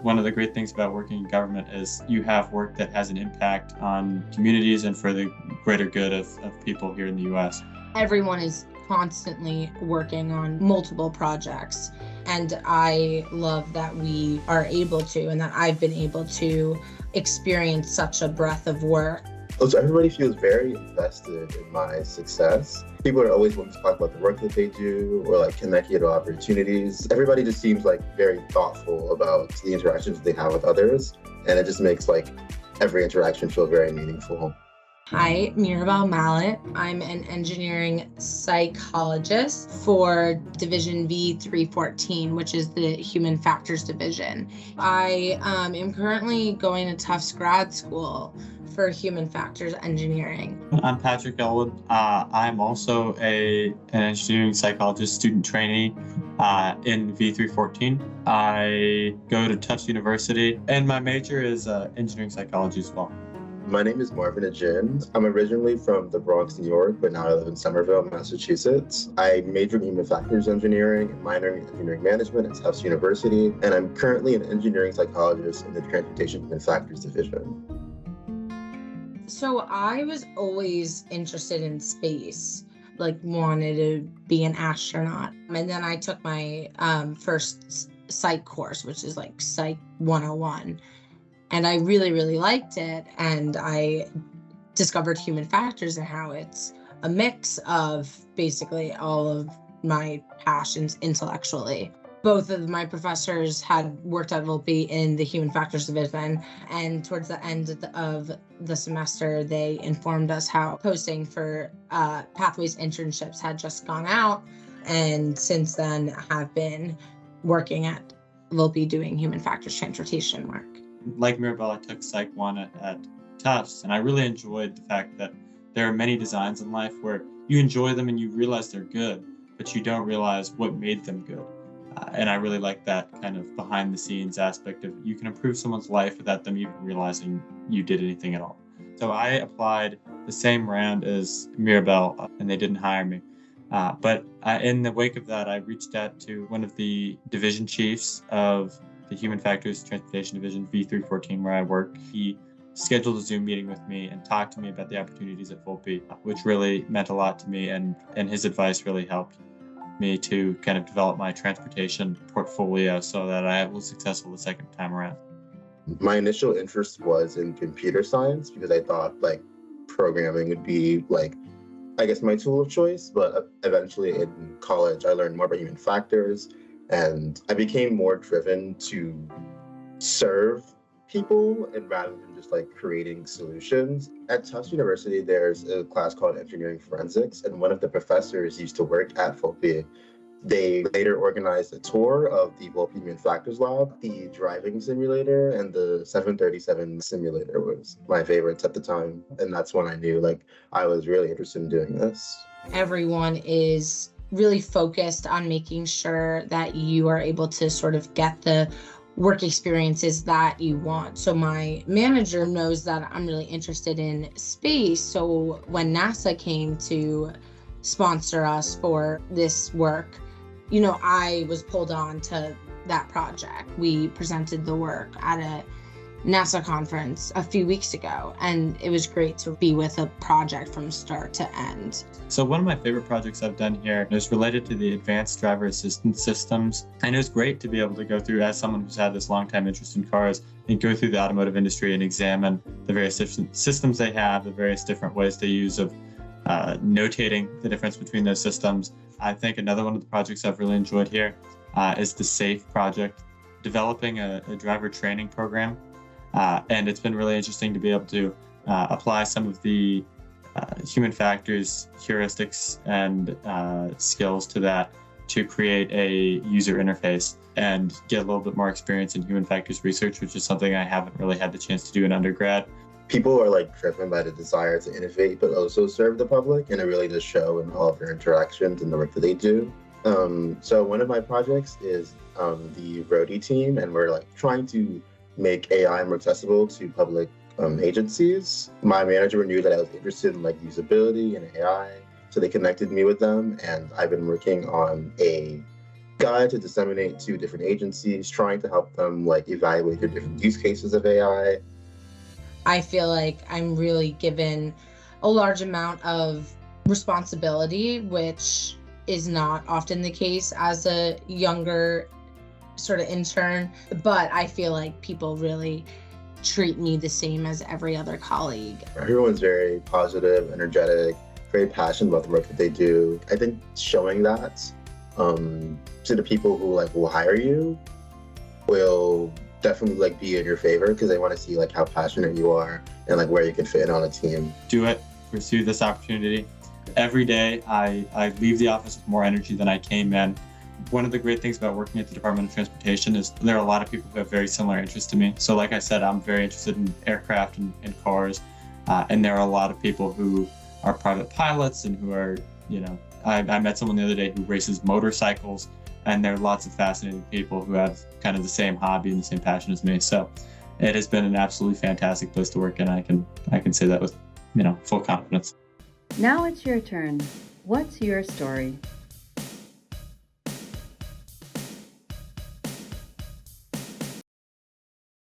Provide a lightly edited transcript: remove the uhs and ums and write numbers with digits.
One of the great things about working in government is you have work that has an impact on communities and for the greater good of people here in the U.S. Everyone is constantly working on multiple projects, and I love that we are able to, and that I've been able to experience such a breadth of work. So everybody feels very invested in my success. People are always wanting to talk about the work that they do or like connect you to opportunities. Everybody just seems like very thoughtful about the interactions they have with others. And it just makes like every interaction feel very meaningful. Hi, Mirabelle Mallet. I'm an engineering psychologist for Division V314, which is the Human Factors Division. I am currently going to Tufts grad school for human factors engineering. I'm Patrick Elwood. I'm also an engineering psychologist student trainee in V314. I go to Tufts University, and my major is engineering psychology as well. My name is Marvin Ajin. I'm originally from the Bronx, New York, but now I live in Somerville, Massachusetts. I majored in human factors engineering and minored in engineering management at Tufts University, and I'm currently an engineering psychologist in the Transportation Human Factors Division. So I was always interested in space, like wanted to be an astronaut. And then I took my first psych course, which is like Psych 101. And I really, really liked it. And I discovered human factors and how it's a mix of basically all of my passions intellectually. Both of my professors had worked at Volpe in the Human Factors Division, and towards the end of the semester, they informed us how posting for Pathways internships had just gone out, and since then have been working at Volpe doing human factors transportation work. Like Mirabelle, I took Psych 1 at Tufts, and I really enjoyed the fact that there are many designs in life where you enjoy them and you realize they're good, but you don't realize what made them good. And I really like that kind of behind the scenes aspect of you can improve someone's life without them even realizing you did anything at all. So I applied the same round as Mirabelle, and they didn't hire me. But in the wake of that, I reached out to one of the division chiefs of the Human Factors Transportation Division, V314, where I work. He scheduled a Zoom meeting with me and talked to me about the opportunities at Volpe, which really meant a lot to me, and his advice really helped me to kind of develop my transportation portfolio so that I was successful the second time around. My initial interest was in computer science because I thought like programming would be like, I guess, my tool of choice. But eventually in college, I learned more about human factors and I became more driven to serve people and rather than just like creating solutions. At Tufts University, there's a class called Engineering Forensics, and one of the professors used to work at Volpe. They later organized a tour of the Volpe Human Factors Lab. The driving simulator and the 737 simulator was my favorites at the time, and that's when I knew like I was really interested in doing this. Everyone is really focused on making sure that you are able to sort of get the work experiences that you want. So my manager knows that I'm really interested in space. So when NASA came to sponsor us for this work, I was pulled on to that project. We presented the work at a NASA conference a few weeks ago, and it was great to be with a project from start to end. So one of my favorite projects I've done here is related to the advanced driver assistance systems. And it was great to be able to go through, as someone who's had this long time interest in cars, and go through the automotive industry and examine the various systems they have, the various different ways they use of notating the difference between those systems. I think another one of the projects I've really enjoyed here is the SAFE project, developing a driver training program. And it's been really interesting to be able to apply some of the human factors, heuristics, and skills to that to create a user interface and get a little bit more experience in human factors research, which is something I haven't really had the chance to do in undergrad. People are like driven by the desire to innovate, but also serve the public, and it really does show in all of their interactions and the work that they do. So one of my projects is the Roadie team, and we're like trying to make AI more accessible to public agencies. My manager knew that I was interested in like usability and AI, so they connected me with them, and I've been working on a guide to disseminate to different agencies, trying to help them like evaluate their different use cases of AI. I feel like I'm really given a large amount of responsibility, which is not often the case as a younger sort of intern, but I feel like people really treat me the same as every other colleague. Everyone's very positive, energetic, very passionate about the work that they do. I think showing that to the people who like will hire you will definitely like be in your favor, because they want to see like how passionate you are and like where you can fit in on a team. Do it. Pursue this opportunity. Every day I leave the office with more energy than I came in. One of the great things about working at the Department of Transportation is there are a lot of people who have very similar interests to me. So like I said, I'm very interested in aircraft and cars. And there are a lot of people who are private pilots and who are, I met someone the other day who races motorcycles, and there are lots of fascinating people who have kind of the same hobby and the same passion as me. So it has been an absolutely fantastic place to work, and I can say that with, full confidence. Now it's your turn. What's your story?